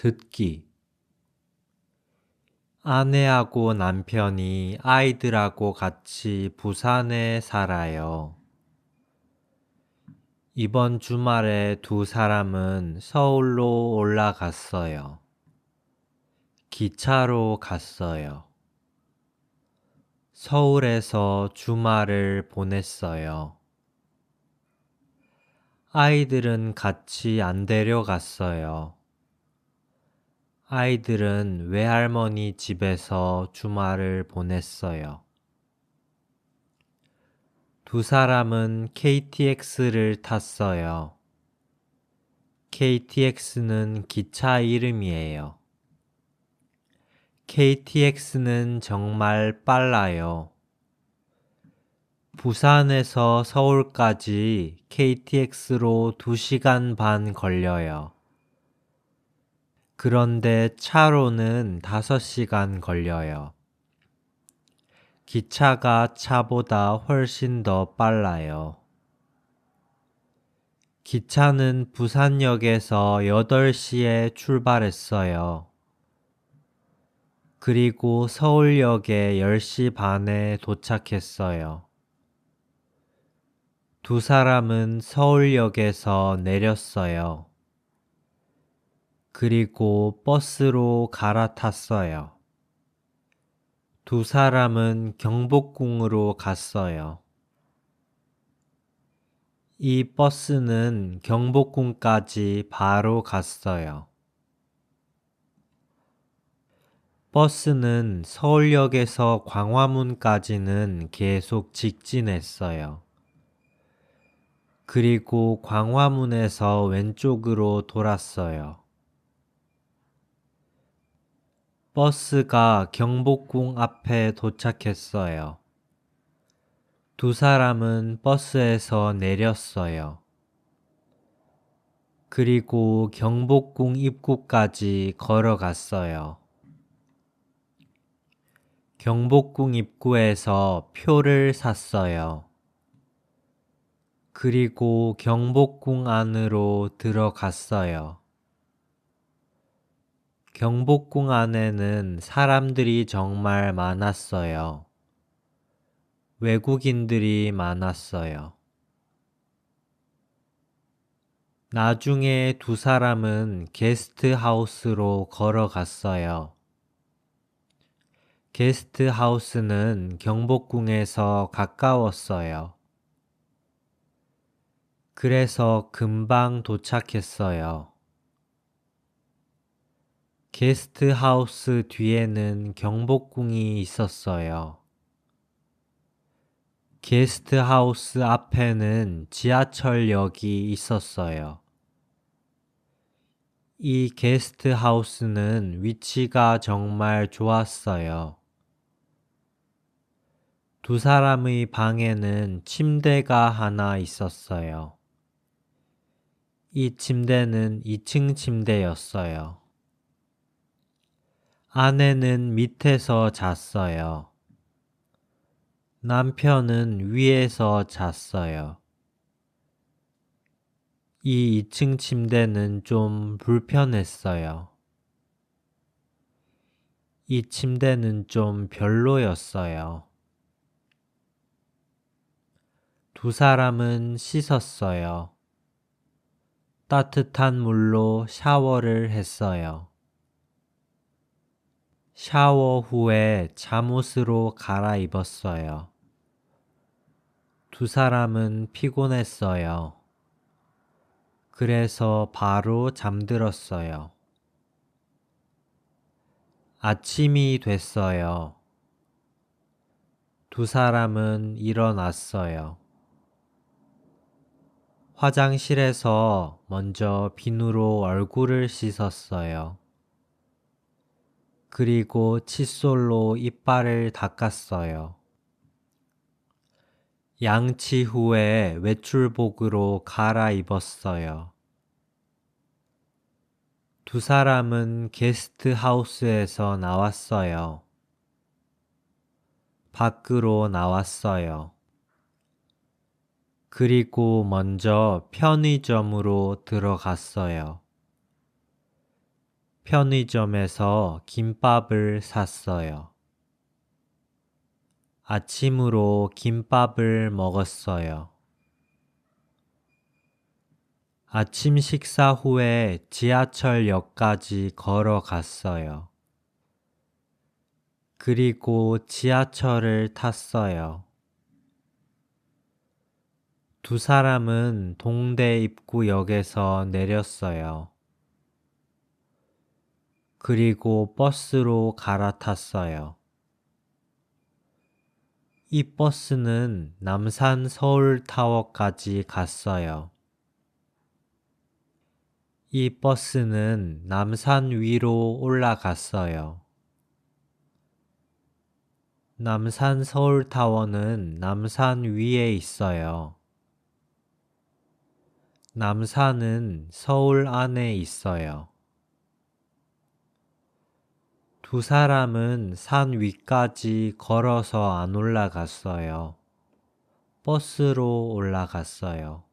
듣기. 아내하고 남편이 아이들하고 같이 부산에 살아요. 이번 주말에 두 사람은 서울로 올라갔어요. 기차로 갔어요. 서울에서 주말을 보냈어요. 아이들은 같이 안 데려갔어요. 아이들은 외할머니 집에서 주말을 보냈어요. 두 사람은 KTX를 탔어요. KTX는 기차 이름이에요. KTX는 정말 빨라요. 부산에서 서울까지 KTX로 2시간 반 걸려요. 그런데 차로는 5시간 걸려요. 기차가 차보다 훨씬 더 빨라요. 기차는 부산역에서 8시에 출발했어요. 그리고 서울역에 10시 반에 도착했어요. 두 사람은 서울역에서 내렸어요. 그리고 버스로 갈아탔어요. 두 사람은 경복궁으로 갔어요. 이 버스는 경복궁까지 바로 갔어요. 버스는 서울역에서 광화문까지는 계속 직진했어요. 그리고 광화문에서 왼쪽으로 돌았어요. 버스가 경복궁 앞에 도착했어요. 두 사람은 버스에서 내렸어요. 그리고 경복궁 입구까지 걸어갔어요. 경복궁 입구에서 표를 샀어요. 그리고 경복궁 안으로 들어갔어요. 경복궁 안에는 사람들이 정말 많았어요. 외국인들이 많았어요. 나중에 두 사람은 게스트하우스로 걸어갔어요. 게스트하우스는 경복궁에서 가까웠어요. 그래서 금방 도착했어요. 게스트하우스 뒤에는 경복궁이 있었어요. 게스트하우스 앞에는 지하철역이 있었어요. 이 게스트하우스는 위치가 정말 좋았어요. 두 사람의 방에는 침대가 하나 있었어요. 이 침대는 2층 침대였어요. 아내는 밑에서 잤어요. 남편은 위에서 잤어요. 이 2층 침대는 좀 불편했어요. 이 침대는 좀 별로였어요. 두 사람은 씻었어요. 따뜻한 물로 샤워를 했어요. 샤워 후에 잠옷으로 갈아입었어요. 두 사람은 피곤했어요. 그래서 바로 잠들었어요. 아침이 됐어요. 두 사람은 일어났어요. 화장실에서 먼저 비누로 얼굴을 씻었어요. 그리고 칫솔로 이빨을 닦았어요. 양치 후에 외출복으로 갈아입었어요. 두 사람은 게스트하우스에서 나왔어요. 밖으로 나왔어요. 그리고 먼저 편의점으로 들어갔어요. 편의점에서 김밥을 샀어요. 아침으로 김밥을 먹었어요. 아침 식사 후에 지하철역까지 걸어갔어요. 그리고 지하철을 탔어요. 두 사람은 동대 입구역에서 내렸어요. 그리고 버스로 갈아탔어요. 이 버스는 남산 서울타워까지 갔어요. 이 버스는 남산 위로 올라갔어요. 남산 서울타워는 남산 위에 있어요. 남산은 서울 안에 있어요. 두 사람은 산 위까지 걸어서 안 올라갔어요. 버스로 올라갔어요.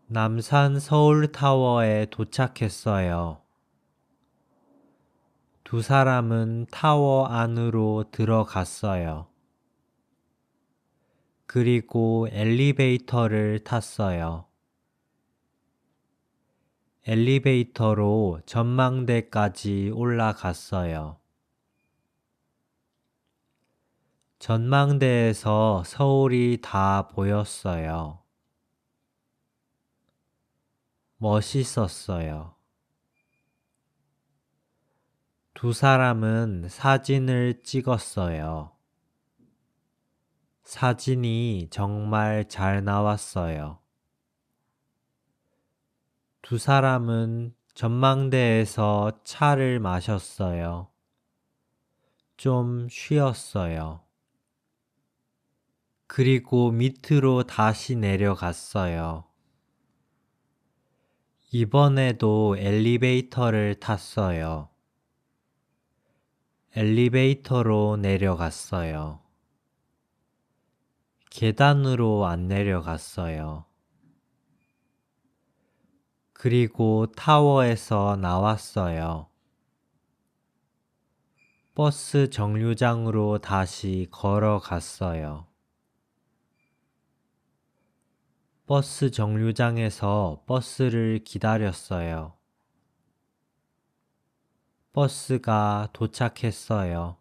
남산 서울타워에 도착했어요. 두 사람은 타워 안으로 들어갔어요. 그리고 엘리베이터를 탔어요. 엘리베이터로 전망대까지 올라갔어요. 전망대에서 서울이 다 보였어요. 멋있었어요. 두 사람은 사진을 찍었어요. 사진이 정말 잘 나왔어요. 두 사람은 전망대에서 차를 마셨어요. 좀 쉬었어요. 그리고 밑으로 다시 내려갔어요. 이번에도 엘리베이터를 탔어요. 엘리베이터로 내려갔어요. 계단으로 안 내려갔어요. 그리고 타워에서 나왔어요. 버스 정류장으로 다시 걸어갔어요. 버스 정류장에서 버스를 기다렸어요. 버스가 도착했어요.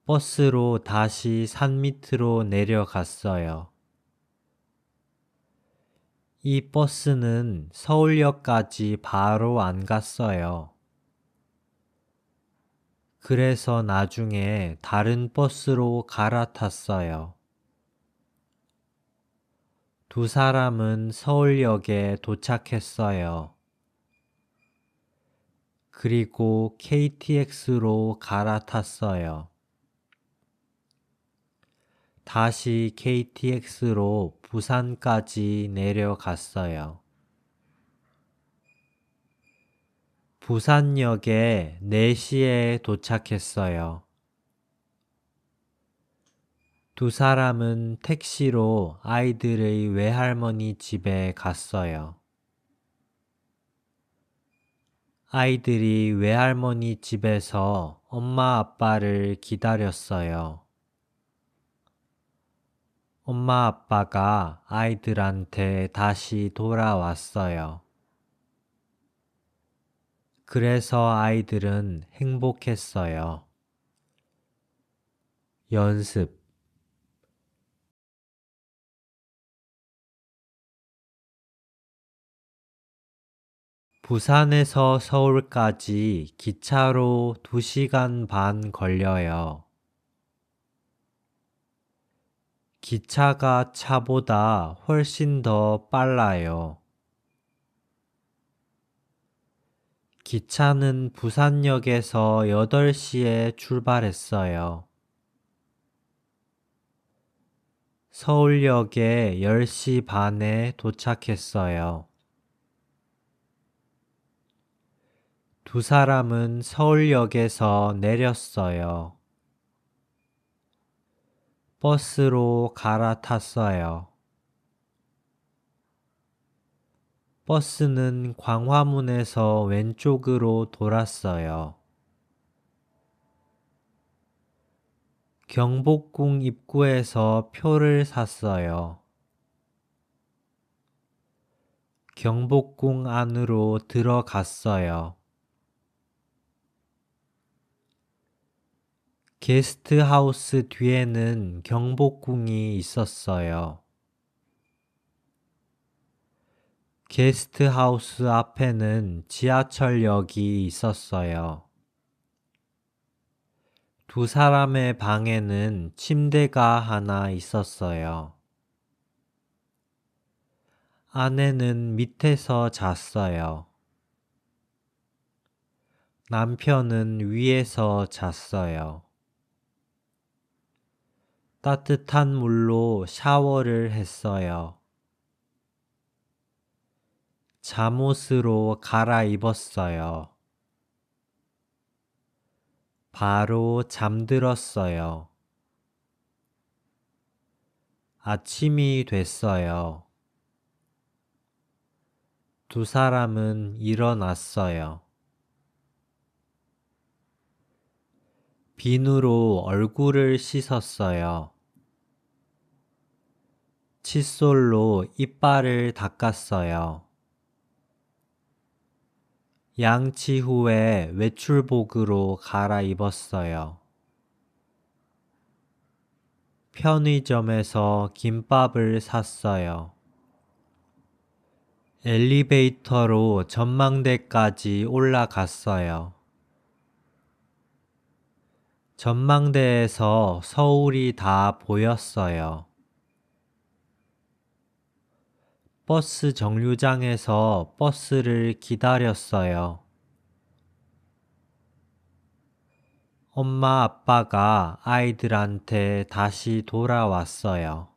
버스로 다시 산 밑으로 내려갔어요. 이 버스는 서울역까지 바로 안 갔어요. 그래서 나중에 다른 버스로 갈아탔어요. 두 사람은 서울역에 도착했어요. 그리고 KTX로 갈아탔어요. 다시 KTX로 부산까지 내려갔어요. 부산역에 4시에 도착했어요. 두 사람은 택시로 아이들의 외할머니 집에 갔어요. 아이들이 외할머니 집에서 엄마 아빠를 기다렸어요. 엄마 아빠가 아이들한테 다시 돌아왔어요. 그래서 아이들은 행복했어요. 연습 부산에서 서울까지 기차로 2시간 반 걸려요. 기차가 차보다 훨씬 더 빨라요. 기차는 부산역에서 8시에 출발했어요. 서울역에 10시 반에 도착했어요. 두 사람은 서울역에서 내렸어요. 버스로 갈아탔어요. 버스는 광화문에서 왼쪽으로 돌았어요. 경복궁 입구에서 표를 샀어요. 경복궁 안으로 들어갔어요. 게스트하우스 뒤에는 경복궁이 있었어요. 게스트하우스 앞에는 지하철역이 있었어요. 두 사람의 방에는 침대가 하나 있었어요. 아내는 밑에서 잤어요. 남편은 위에서 잤어요. 따뜻한 물로 샤워를 했어요. 잠옷으로 갈아입었어요. 바로 잠들었어요. 아침이 됐어요. 두 사람은 일어났어요. 비누로 얼굴을 씻었어요. 칫솔로 이빨을 닦았어요. 양치 후에 외출복으로 갈아입었어요. 편의점에서 김밥을 샀어요. 엘리베이터로 전망대까지 올라갔어요. 전망대에서 서울이 다 보였어요. 버스 정류장에서 버스를 기다렸어요. 엄마 아빠가 아이들한테 다시 돌아왔어요.